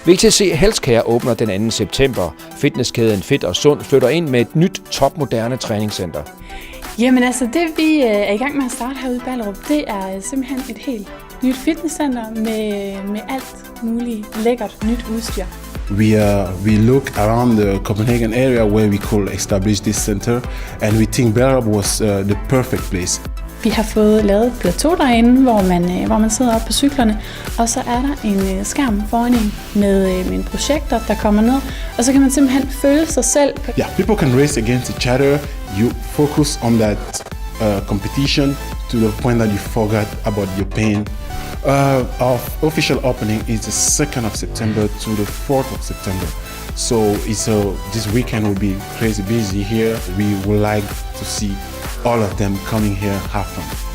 VTC Healthcare åbner den 2. september. Fitnesskæden Fit og Sund flytter ind med et nyt topmoderne træningscenter. Jamen altså, det vi er i gang med at starte herude i Ballerup, det er simpelthen et helt nyt fitnesscenter med alt muligt lækkert nyt udstyr. We look around the Copenhagen area where we could establish this center, and we think Ballerup was the perfect place. Vi har fået lavet et plateau derinde, hvor man sidder oppe på cyklerne, og så er der en skærm foran en med en projektor, der kommer ned, og så kan man simpelthen følge sig selv. Yeah, people can race against each other. You focus on that competition to the point that you forgot about your pain. Our official opening is the 2nd of September to the 4th of September. So this weekend will be crazy busy here. We would like to see all of them coming here have fun.